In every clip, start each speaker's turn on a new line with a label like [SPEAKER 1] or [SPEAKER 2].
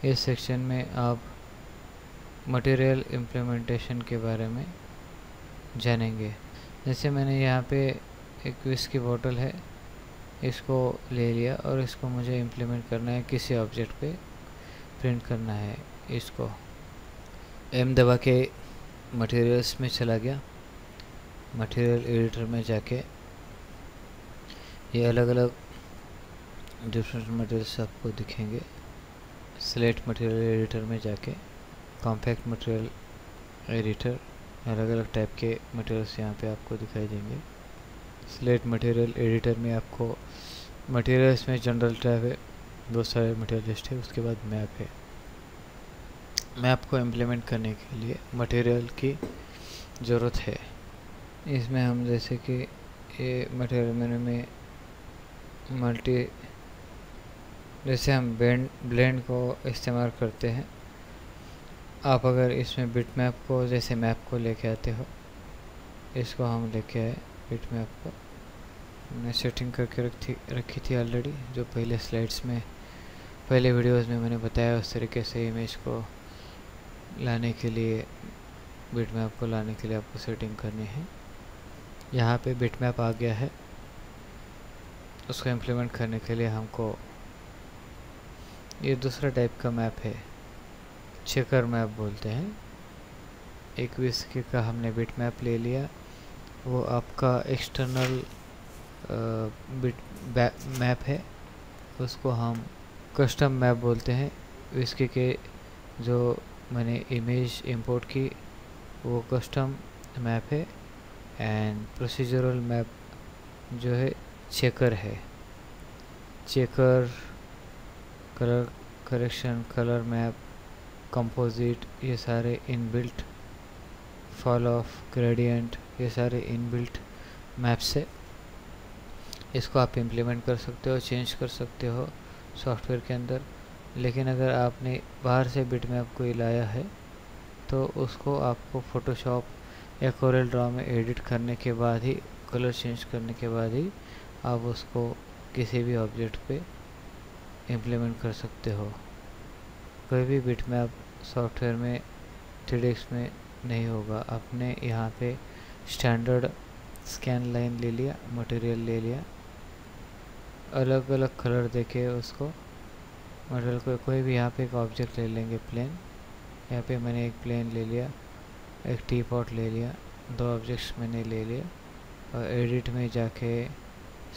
[SPEAKER 1] इस सेक्शन में आप मटेरियल इम्प्लीमेंटेशन के बारे में जानेंगे। जैसे मैंने यहाँ पे एक विस्की बॉटल है, इसको ले लिया और इसको मुझे इम्प्लीमेंट करना है, किसी ऑब्जेक्ट पे प्रिंट करना है। इसको एम दबा के मटेरियल्स में चला गया, मटेरियल एडिटर में जाके ये अलग अलग डिफरेंट मटेरियल्स आपको दिखेंगे। सिलेक्ट मटेरियल एडिटर में जाके कॉम्पैक्ट मटेरियल एडिटर, अलग अलग टाइप के मटेरियल्स यहाँ पे आपको दिखाई देंगे। सिलेक्ट मटेरियल एडिटर में आपको मटेरियल्स में जनरल टैब है, बहुत सारे मटेरियल लिस्ट है। उसके बाद मैप है। मैप को इम्प्लीमेंट करने के लिए मटेरियल की ज़रूरत है। इसमें हम जैसे कि ये मटेरियल मेनू में मल्टी, जैसे हम ब्लेंड को इस्तेमाल करते हैं। आप अगर इसमें बिट मैप को, जैसे मैप को लेके आते हो, इसको हम लेके आए बिट मैप को, हमने सेटिंग करके रखी थी ऑलरेडी, जो पहले स्लाइड्स में, पहले वीडियोस में मैंने बताया। उस तरीके से इमेज को लाने के लिए, बिट मैप को लाने के लिए आपको सेटिंग करनी है। यहाँ पे बिट मैप आ गया है। उसको इम्प्लीमेंट करने के लिए हमको, ये दूसरा टाइप का मैप है, चेकर मैप बोलते हैं। एक विस्की का हमने बिट मैप ले लिया, वो आपका एक्सटर्नल बिट मैप है, उसको हम कस्टम मैप बोलते हैं। विस्की के जो मैंने इमेज इंपोर्ट की वो कस्टम मैप है। एंड प्रोसीजरल मैप जो है चेकर है। Checker, colour correction, colour map, composite, ये सारे इनबिल्ट, फॉल ऑफ, ग्रेडियंट, ये सारे इनबिल्ट मैप्स है। इसको आप इम्प्लीमेंट कर सकते हो, चेंज कर सकते हो सॉफ्टवेयर के अंदर। लेकिन अगर आपने बाहर से बिट मैप को लाया है तो उसको आपको फोटोशॉप या कोरेल ड्रॉ में एडिट करने के बाद ही, कलर चेंज करने के बाद ही आप उसको किसी भी ऑब्जेक्ट पे इम्प्लीमेंट कर सकते हो। कोई भी बिट मैप सॉफ्टवेयर में 3ds में नहीं होगा। आपने यहाँ पे स्टैंडर्ड स्कैन लाइन ले लिया, मटेरियल ले लिया, अलग अलग कलर देके उसको मटेरियल को, कोई भी यहाँ पे एक ऑब्जेक्ट ले लेंगे प्लेन। यहाँ पे मैंने एक प्लेन ले लिया, एक टी पॉट ले लिया, दो ऑब्जेक्ट्स मैंने ले लिया और एडिट में जाके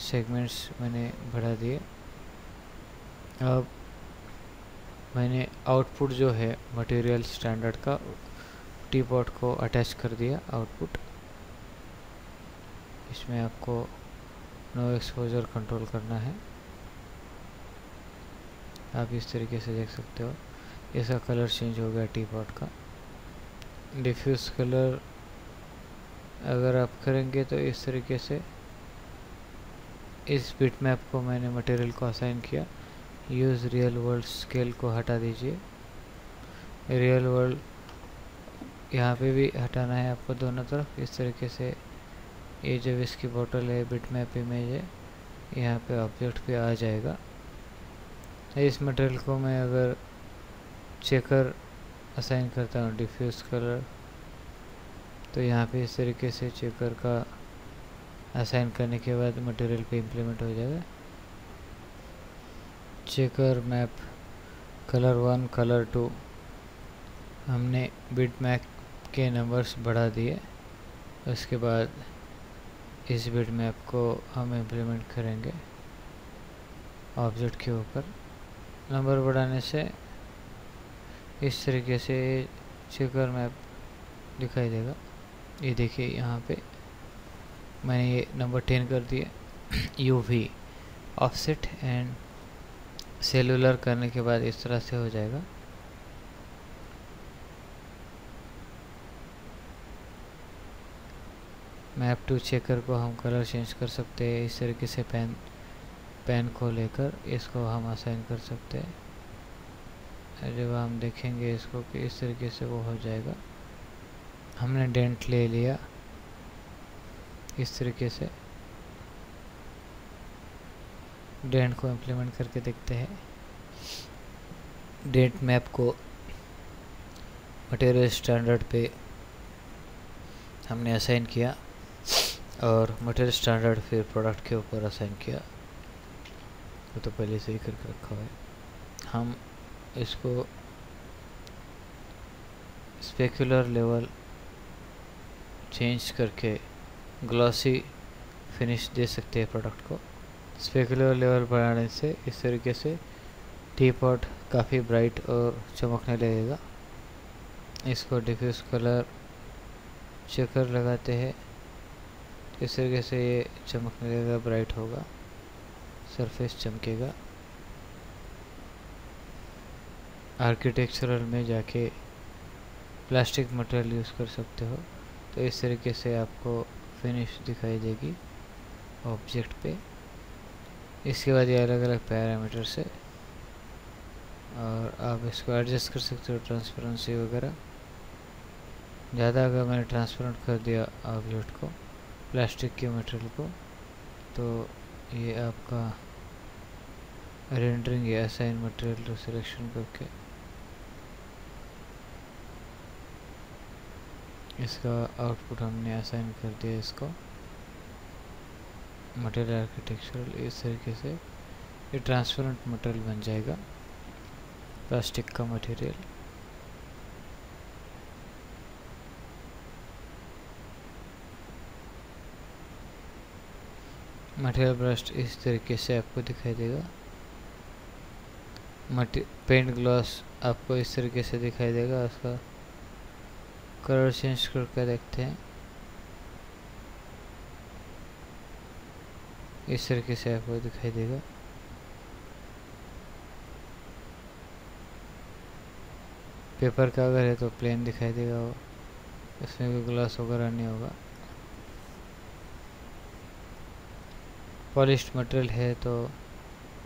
[SPEAKER 1] सेगमेंट्स मैंने बढ़ा दिए। अब मैंने आउटपुट जो है मटेरियल स्टैंडर्ड का, टी पॉट को अटैच कर दिया आउटपुट। इसमें आपको नो एक्सपोजर कंट्रोल करना है। आप इस तरीके से देख सकते हो, इसका कलर चेंज हो गया टी पॉट का। डिफ्यूज कलर अगर आप करेंगे तो इस तरीके से, इस बिट मैप को मैंने मटेरियल को असाइन किया। यूज़ रियल वर्ल्ड स्केल को हटा दीजिए। रियल वर्ल्ड यहाँ पे भी हटाना है आपको दोनों तरफ। इस तरीके से ये जो विस्की बॉटल है, बिट मैप इमेज है, यहाँ पे ऑब्जेक्ट पे आ जाएगा। इस मटेरियल को मैं अगर चेकर असाइन करता हूँ, डिफ्यूज कलर, तो यहाँ पे इस तरीके से चेकर का असाइन करने के बाद मटेरियल पे इम्प्लीमेंट हो जाएगा। चेकर मैप कलर 1, कलर 2, हमने बिट मैप के नंबर्स बढ़ा दिए। उसके बाद इस बिट मैप को हम इम्प्लीमेंट करेंगे ऑब्जेक्ट के ऊपर। नंबर बढ़ाने से इस तरीके से चेकर मैप दिखाई देगा। ये देखिए यहाँ पे मैंने ये नंबर 10 कर दिया। यूवी ऑफसेट एंड सेलुलर करने के बाद इस तरह से हो जाएगा। मैप टू चेकर को हम कलर चेंज कर सकते हैं। इस तरीके से पेन को लेकर इसको हम असाइन कर सकते हैं। जब हम देखेंगे इसको कि इस तरीके से वो हो जाएगा। हमने डेंट ले लिया इस तरीके से। डेंट को इम्प्लीमेंट करके देखते हैं। डेट मैप को मटेरियल स्टैंडर्ड पे हमने असाइन किया और मटेरियल स्टैंडर्ड फिर प्रोडक्ट के ऊपर असाइन किया। वो तो पहले से ही करके रखा हुआ है। हम इसको स्पेक्युलर लेवल चेंज करके ग्लॉसी फिनिश दे सकते हैं प्रोडक्ट को। स्पेक्युलर लेवल बढ़ाने से इस तरीके से टी पॉट काफ़ी ब्राइट और चमकने लगेगा। इसको डिफ्यूज कलर चेकर लगाते हैं, इस तरीके से ये चमकने लगेगा, ब्राइट होगा, सरफेस चमकेगा। आर्किटेक्चरल में जाके प्लास्टिक मटेरियल यूज़ कर सकते हो, तो इस तरीके से आपको फिनिश दिखाई देगी ऑब्जेक्ट पे। इसके बाद ये अलग अलग पैरामीटर्स है और आप इसको एडजस्ट कर सकते हो, ट्रांसपेरेंसी वगैरह। ज़्यादा अगर मैंने ट्रांसपेरेंट कर दिया ऑब्जेक्ट को, प्लास्टिक के मटेरियल को, तो ये आपका रेंडरिंग या असाइन मटेरियल सिलेक्शन करके इसका आउटपुट हमने असाइन कर दिया इसको मटेरियल आर्किटेक्चरल। इस तरीके से ये ट्रांसपेरेंट मटेरियल बन जाएगा, प्लास्टिक का मटेरियल। मटेरियल ब्रश इस तरीके से आपको दिखाई देगा। पेंट ग्लॉस आपको इस तरीके से दिखाई देगा। उसका कलर चेंज करके देखते हैं, इस तरीके से आपको दिखाई देगा। पेपर का अगर है तो प्लेन दिखाई देगा, वो इसमें कोई ग्लास वगैरह नहीं होगा। पॉलिश्ड मटेरियल है तो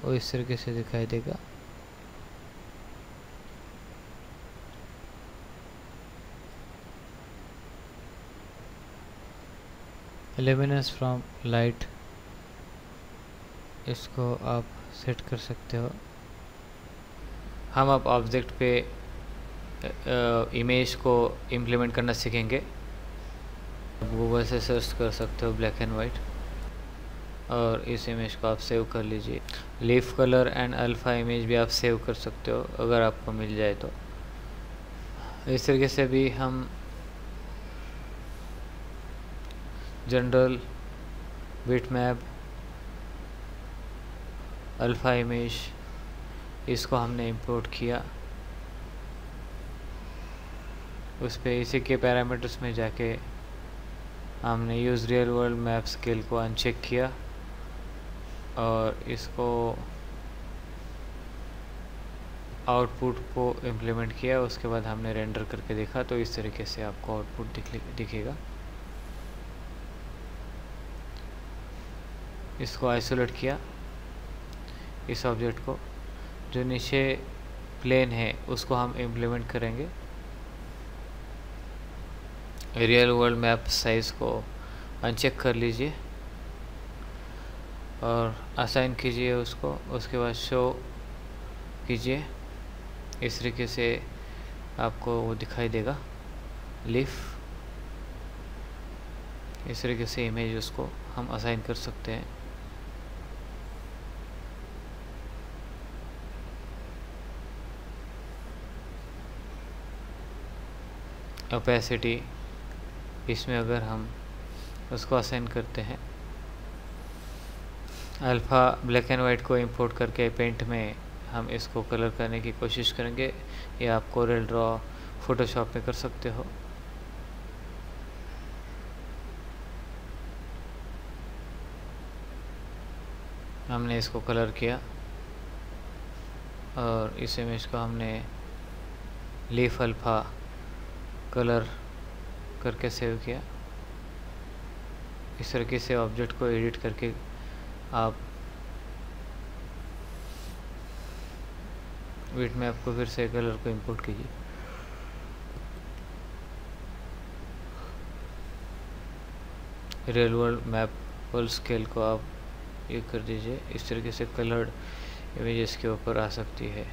[SPEAKER 1] वो इस तरीके से दिखाई देगा। इल्यूमिनेंस फ्रॉम लाइट, इसको आप सेट कर सकते हो। हम अब ऑब्जेक्ट पे इमेज को इम्प्लीमेंट करना सीखेंगे। गूगल से सर्च कर सकते हो ब्लैक एंड वाइट और इस इमेज को आप सेव कर लीजिए। Leaf colour and alpha image भी आप सेव कर सकते हो अगर आपको मिल जाए तो। इस तरीके से भी हम जनरल, बिटमैप, अल्फा इमेज, इसको हमने इंपोर्ट किया। उस पे इसी के पैरामीटर्स में जाके हमने use real world map scale को अनचेक किया और इसको आउटपुट को इम्प्लीमेंट किया। उसके बाद हमने रेंडर करके देखा तो इस तरीके से आपको आउटपुट दिखेगा। इसको आइसोलेट किया, इस ऑब्जेक्ट को, जो नीचे प्लेन है उसको हम इम्प्लीमेंट करेंगे। रियल वर्ल्ड मैप साइज़ को अनचेक कर लीजिए और असाइन कीजिए उसको। उसके बाद शो कीजिए, इस तरीके से आपको वो दिखाई देगा लीफ। इस तरीके से इमेज उसको हम असाइन कर सकते हैं। ओपेसिटी, इसमें अगर हम उसको असाइन करते हैं, अल्फ़ा ब्लैक एंड वाइट को इंपोर्ट करके पेंट में हम इसको कलर करने की कोशिश करेंगे, या आप कोरल ड्रॉ फोटोशॉप में कर सकते हो। हमने इसको कलर किया और इस इमेज को हमने लीफ अल्फ़ा कलर करके सेव किया। इस तरीके से ऑब्जेक्ट को एडिट करके आप बिटमैप को फिर से कलर को इंपोर्ट कीजिए। Real world map full scale को आप ये कर दीजिए। इस तरीके से कलर्ड इमेजेस के ऊपर आ सकती है।